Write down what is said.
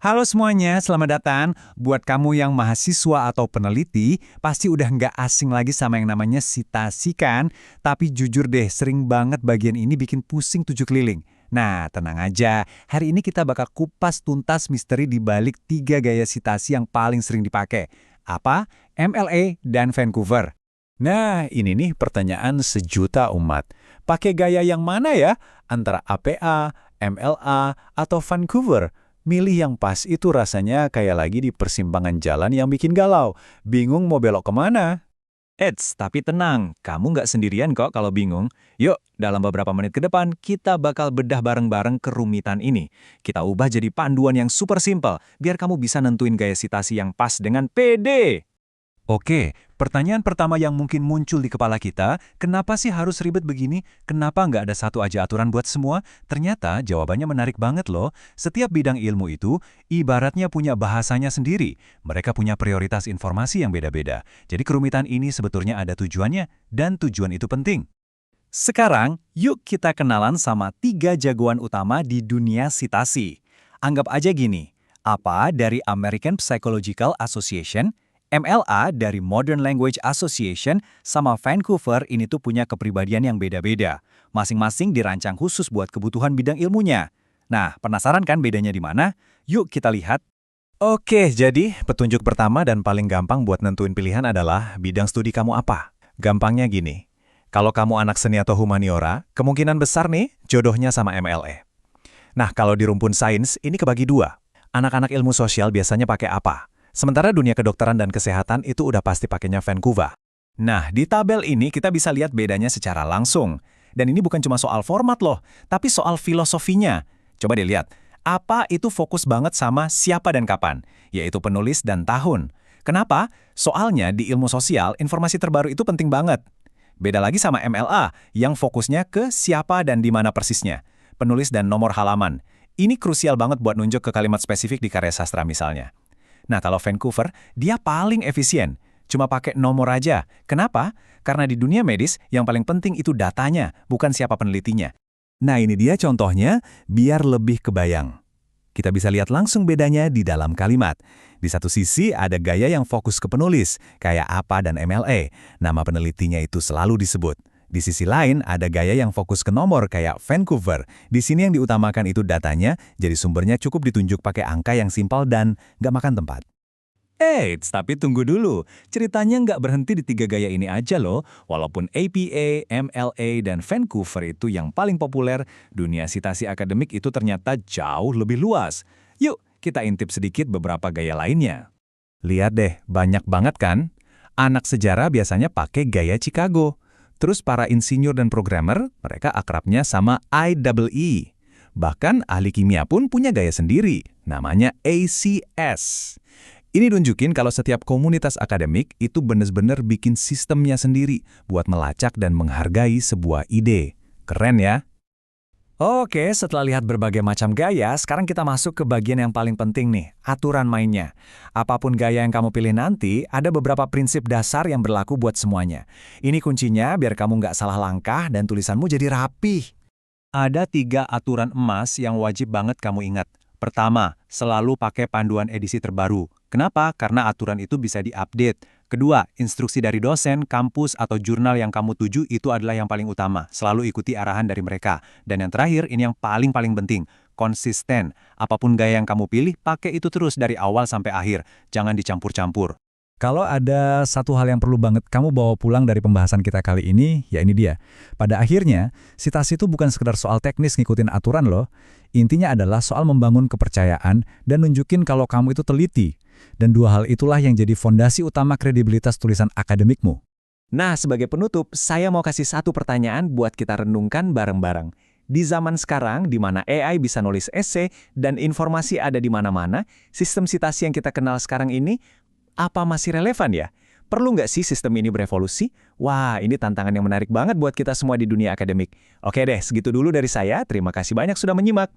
Halo semuanya, selamat datang. Buat kamu yang mahasiswa atau peneliti, pasti udah nggak asing lagi sama yang namanya sitasi kan? Tapi jujur deh, sering banget bagian ini bikin pusing tujuh keliling. Nah, tenang aja. Hari ini kita bakal kupas tuntas misteri di balik 3 gaya sitasi yang paling sering dipakai. Apa? MLA dan Vancouver. Nah, ini nih pertanyaan sejuta umat. Pakai gaya yang mana ya? Antara APA, MLA, atau Vancouver? Milih yang pas itu rasanya kayak lagi di persimpangan jalan yang bikin galau. Bingung mau belok kemana? Eits, tapi tenang, kamu nggak sendirian kok kalau bingung. Yuk, dalam beberapa menit ke depan, kita bakal bedah bareng-bareng kerumitan ini. Kita ubah jadi panduan yang super simple, biar kamu bisa nentuin gaya sitasi yang pas dengan PD. Oke, pertanyaan pertama yang mungkin muncul di kepala kita, kenapa sih harus ribet begini? Kenapa nggak ada satu aja aturan buat semua? Ternyata jawabannya menarik banget loh. Setiap bidang ilmu itu, ibaratnya punya bahasanya sendiri. Mereka punya prioritas informasi yang beda-beda. Jadi kerumitan ini sebetulnya ada tujuannya, dan tujuan itu penting. Sekarang, yuk kita kenalan sama 3 jagoan utama di dunia sitasi. Anggap aja gini, apa dari American Psychological Association, MLA dari Modern Language Association, sama Vancouver ini tuh punya kepribadian yang beda-beda. Masing-masing dirancang khusus buat kebutuhan bidang ilmunya. Nah, penasaran kan bedanya di mana? Yuk kita lihat. Oke, jadi petunjuk pertama dan paling gampang buat nentuin pilihan adalah bidang studi kamu apa. Gampangnya gini, kalau kamu anak seni atau humaniora, kemungkinan besar nih jodohnya sama MLA. Nah, kalau di rumpun sains, ini kebagi dua. Anak-anak ilmu sosial biasanya pakai apa? Sementara dunia kedokteran dan kesehatan itu udah pasti pakainya Vancouver. Nah, di tabel ini kita bisa lihat bedanya secara langsung. Dan ini bukan cuma soal format loh, tapi soal filosofinya. Coba dilihat, apa itu fokus banget sama siapa dan kapan, yaitu penulis dan tahun. Kenapa? Soalnya di ilmu sosial, informasi terbaru itu penting banget. Beda lagi sama MLA, yang fokusnya ke siapa dan di mana persisnya. Penulis dan nomor halaman. Ini krusial banget buat nunjuk ke kalimat spesifik di karya sastra misalnya. Nah, kalau Vancouver, dia paling efisien. Cuma pakai nomor aja. Kenapa? Karena di dunia medis, yang paling penting itu datanya, bukan siapa penelitinya. Nah, ini dia contohnya, biar lebih kebayang. Kita bisa lihat langsung bedanya di dalam kalimat. Di satu sisi ada gaya yang fokus ke penulis, kayak APA dan MLA. Nama penelitinya itu selalu disebut. Di sisi lain, ada gaya yang fokus ke nomor kayak Vancouver. Di sini yang diutamakan itu datanya, jadi sumbernya cukup ditunjuk pakai angka yang simpel dan nggak makan tempat. Eits, tapi tunggu dulu. Ceritanya nggak berhenti di 3 gaya ini aja loh. Walaupun APA, MLA, dan Vancouver itu yang paling populer, dunia sitasi akademik itu ternyata jauh lebih luas. Yuk, kita intip sedikit beberapa gaya lainnya. Lihat deh, banyak banget kan? Anak sejarah biasanya pakai gaya Chicago. Terus para insinyur dan programmer, mereka akrabnya sama IEE. Bahkan ahli kimia pun punya gaya sendiri, namanya ACS. Ini nunjukin kalau setiap komunitas akademik itu benar-benar bikin sistemnya sendiri buat melacak dan menghargai sebuah ide. Keren ya? Oke, setelah lihat berbagai macam gaya, sekarang kita masuk ke bagian yang paling penting nih, aturan mainnya. Apapun gaya yang kamu pilih nanti, ada beberapa prinsip dasar yang berlaku buat semuanya. Ini kuncinya biar kamu nggak salah langkah dan tulisanmu jadi rapih. Ada 3 aturan emas yang wajib banget kamu ingat. Pertama, selalu pakai panduan edisi terbaru. Kenapa? Karena aturan itu bisa diupdate. Kedua, instruksi dari dosen, kampus, atau jurnal yang kamu tuju itu adalah yang paling utama. Selalu ikuti arahan dari mereka. Dan yang terakhir, ini yang paling penting, konsisten. Apapun gaya yang kamu pilih, pakai itu terus dari awal sampai akhir. Jangan dicampur-campur. Kalau ada satu hal yang perlu banget kamu bawa pulang dari pembahasan kita kali ini, ya ini dia. Pada akhirnya, sitasi itu bukan sekedar soal teknis ngikutin aturan loh. Intinya adalah soal membangun kepercayaan dan nunjukin kalau kamu itu teliti. Dan 2 hal itulah yang jadi fondasi utama kredibilitas tulisan akademikmu. Nah, sebagai penutup, saya mau kasih satu pertanyaan buat kita renungkan bareng-bareng. Di zaman sekarang, di mana AI bisa nulis esai dan informasi ada di mana-mana, sistem sitasi yang kita kenal sekarang ini, apa masih relevan ya? Perlu nggak sih sistem ini berevolusi? Wah, ini tantangan yang menarik banget buat kita semua di dunia akademik. Oke deh, segitu dulu dari saya. Terima kasih banyak sudah menyimak.